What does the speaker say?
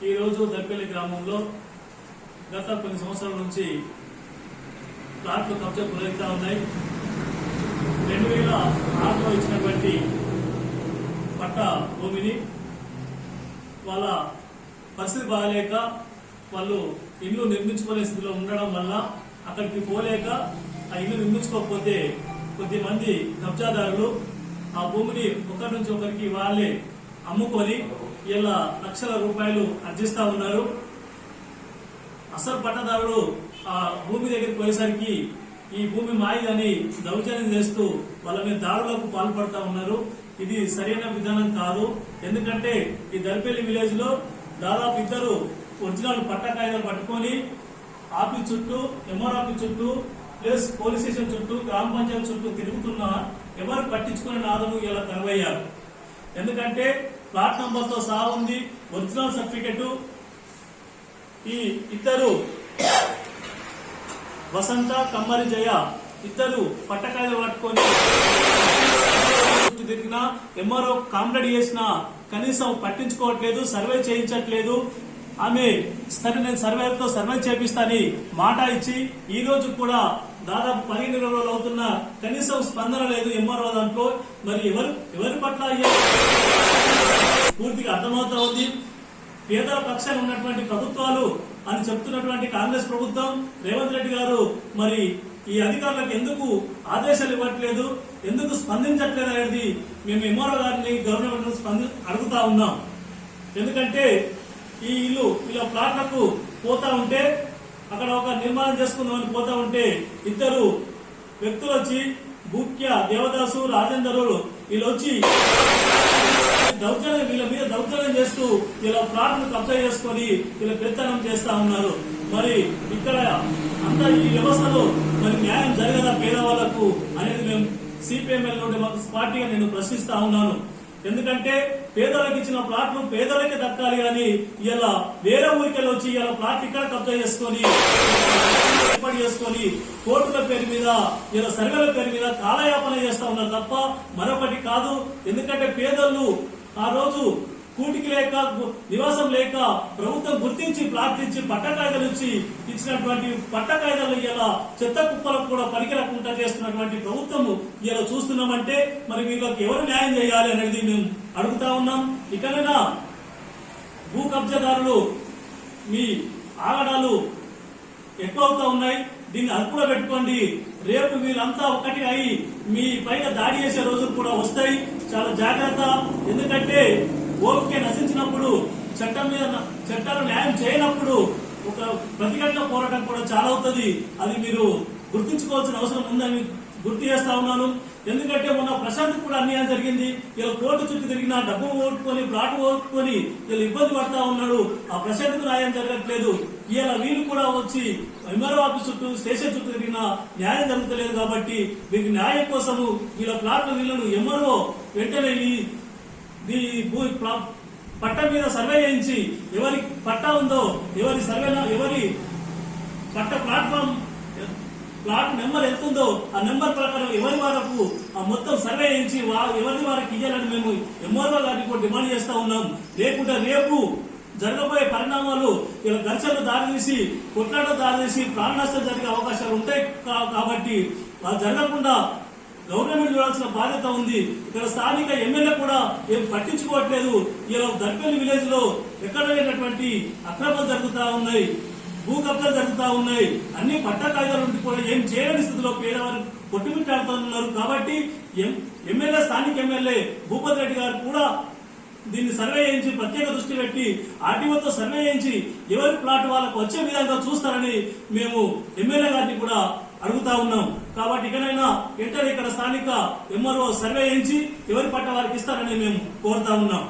ఈ రోజు దర్పల్లి గ్రామంలో గత కొన్ని సంవత్సరాల నుంచి ప్లాట్లు కబ్జా గురవుతా ఉన్నాయి. 2006లో ఇచ్చినటువంటి పట్ట భూమిని వాళ్ళ పరిస్థితి బాగలేక వాళ్ళు ఇల్లు నిర్మించుకునే స్థితిలో ఉండడం వల్ల అక్కడికి పోలేక ఆ ఇల్లు నిర్మించుకోకపోతే కొద్దిమంది కబ్జాదారులు ఆ భూమిని ఒకరి నుంచి ఒకరికి వాళ్ళే అమ్ముకొని ఇలా లక్షల రూపాయలు ఆర్జిస్తా ఉన్నారు. అసలు పట్టదారులు ఆ భూమి దగ్గరికి పోయేసరికి ఈ భూమి మాయిదని దౌర్జన్యం చేస్తూ వాళ్ళ మీద దాడులకు పాల్పడతా ఉన్నారు. ఇది సరైన విధానం కాదు. ఎందుకంటే ఈ దర్పల్లి విలేజ్ లో దాదాపు ఇద్దరు ఒరిజినల్ పట్ట కాయిదాలు పట్టుకొని ఆఫీస్ చుట్టూ, ఎంఆర్ ఆఫీస్ చుట్టూ, ప్లస్ పోలీస్ స్టేషన్ చుట్టూ, గ్రామ పంచాయతీ చుట్టూ తిరుగుతున్నా ఎవరు పట్టించుకునే నాదులు ఇలా కరువయ్యారు. ఎందుకంటే ప్లాట్ నంబర్ తో సహా ఉంది, ఒరిజినల్ సర్టిఫికెట్. ఈ ఇద్దరు వసంత, కమ్మరి జయ ఇద్దరు పట్టకాయలు పట్టుకొని తిరిగినా ఎంఆర్ఓ కాంప్లైంట్ చేసినా కనీసం పట్టించుకోవట్లేదు, సర్వే చేయించట్లేదు. ఆమె సరే నేను సర్వేతో సర్వే చేపిస్తాని మాట ఇచ్చి ఈ రోజు కూడా దాదాపు 15 రోజులు అవుతున్నా కనీసం స్పందన లేదు ఎంఆర్ఓ దాంట్లో. మరి ఎవరి పట్ల పూర్తిగా అర్థమవుతా ఉంది. పేదల పక్షాన ఉన్నటువంటి ప్రభుత్వాలు అని చెప్తున్నటువంటి కాంగ్రెస్ ప్రభుత్వం, రేవంత్ రెడ్డి గారు మరి ఈ అధికారులకు ఎందుకు ఆదేశాలు ఇవ్వట్లేదు, ఎందుకు స్పందించట్లేదు అనేది మేము ఎంఆర్ఓ గారిని, గవర్నమెంట్ అడుగుతా ఉన్నాం. ఎందుకంటే ఈ ఇల్లు ఇలా ప్లాట్లకు పోతా ఉంటే అక్కడ ఒక నిర్మాణం చేసుకుందామని పోతా ఉంటే ఇద్దరు వ్యక్తులు వచ్చి భూక్య, దేవదాసు, రాజేందరు వీళ్ళు వచ్చి వీళ్ళ మీద దౌర్జన్యం చేస్తూ ఇలా ప్లాట్ను కబ్జా చేసుకుని వీళ్ళ పెత్తనం చేస్తా ఉన్నారు. మరి ఇక్కడ అంతా ఈ వ్యవస్థలో మరి న్యాయం జరగదా పేదవాళ్లకు అనేది మేము సిపిఎంఎల్ నుండి పార్టీగా నేను ప్రశ్నిస్తా ఉన్నాను. ఎందుకంటే పేదలకు ఇచ్చిన ప్లాట్లు పేదలకే దక్కాలి కానీ ఇలా వేరే ఊరికెళ్ళి వచ్చి ఇలా ప్లాట్లు ఇక్కడ కబ్జా చేసుకుని ఏర్పాటు చేసుకుని కోర్టుల పేరు మీద ఇలా సర్వేల పేరు మీద కాలయాపన చేస్తా ఉన్నారు తప్ప మరొకటి కాదు. ఎందుకంటే పేదలు ఆ రోజు కూటికి లేక, నివాసం లేక ప్రభుత్వం గుర్తించి ప్లాట్లు ఇచ్చి పట్ట కాయిదాలు ఇచ్చి ఇచ్చినటువంటి పట్ట కాయిదాలు ఇలా చెత్త కుప్పలకు కూడా పనికిరకుండా చేస్తున్నటువంటి ప్రభుత్వం ఇలా చూస్తున్నామంటే మరి వీళ్ళకి ఎవరు న్యాయం చేయాలి అనేది మేము అడుగుతా ఉన్నాం. ఇకనైనా భూ కబ్జాదారులు మీ ఆగడాలు ఎక్కువ అవుతా ఉన్నాయి, దీన్ని అదుపులో పెట్టుకోండి. రేపు వీళ్ళంతా ఒకటి అయి మీ పైన దాడి చేసే రోజులు కూడా వస్తాయి. చాలా జాగ్రత్త. ఎందుకంటే ఓపిక నశించినప్పుడు, చట్టాలు న్యాయం చేయనప్పుడు ఒక ప్రతిఘటన పోరాటం కూడా చాలా అవుతుంది. అది మీరు గుర్తించుకోవాల్సిన అవసరం ఉందని గుర్తు చేస్తా ఉన్నాను. ఎందుకంటే మొన్న ప్రశాంత్ కూడా అన్యాయం జరిగింది. ఇలా కోర్టు చుట్టూ తిరిగినా డబ్బు ఓటుకొని, ప్లాట్ ఓటుకొని ఇలా ఇబ్బంది పడతా ఉన్నాడు. ఆ ప్రశాంత్కు న్యాయం జరగట్లేదు. ఇలా వీళ్ళు కూడా వచ్చి ఎంఆర్ఓ ఆఫీస్ చుట్టూ, స్టేషన్ చుట్టూ తిరిగినా న్యాయం జరుగుతలేదు. కాబట్టి వీరికి న్యాయం కోసము వీళ్ళ ప్లాట్లు వీళ్ళను ఎంఆర్ఓ వెంటనే ఈ పట్ట మీద సర్వే చేయించి ఎవరి పట్టా ఉందో, ఎవరి పట్ట ప్లాట్ నెంబర్ ఎంత ఉందో ఆ నెంబర్ ప్రకారం ఎవరి వరకు ఆ మొత్తం సర్వే చేయించి ఎవరి వారికి ఇవ్వాలని మేము ఎంఆర్ఓ గారికి కూడా డిమాండ్ చేస్తా ఉన్నాం. లేకుంటే రేపు జరగబోయే పరిణామాలు ఇలా ఘర్షణలు దారితీసి, కొట్లాటలు దారితీసి ప్రాణ నష్టం జరిగే అవకాశాలు ఉంటాయి. కాబట్టి అది జరగకుండా గవర్నమెంట్ చూడాల్సిన బాధ్యత ఉంది. ఇక్కడ స్థానిక ఎమ్మెల్యే కూడా ఏం పట్టించుకోవట్లేదు. ఇలా దర్పల్లి విలేజ్ లో ఎక్కడ లేనటువంటి అక్రమాలు జరుగుతా ఉన్నాయి, భూ కబ్జాలు జరుగుతా ఉన్నాయి. అన్ని పట్ట కాయిదాలు ఉండి కూడా ఏం చేయలేని స్థితిలో పేదవారు కొట్టుమిట్టాడుతున్నారు. కాబట్టి ఎమ్మెల్యే, స్థానిక ఎమ్మెల్యే భూపతి రెడ్డి గారు కూడా దీన్ని సర్వే చేయించి ప్రత్యేక దృష్టి పెట్టి ఆర్టీఓతో సర్వే చేయించి ఎవరి ప్లాట్ వాళ్ళకు వచ్చే విధంగా చూస్తారని మేము ఎమ్మెల్యే గారిని కూడా అడుగుతా ఉన్నాం. కాబట్టి ఇకనైనా వెంటనే ఇక్కడ స్థానిక ఎంఆర్ఓ సర్వే చేయించి ఎవరి పట్ట వారికి ఇస్తారని మేము కోరుతా ఉన్నాం.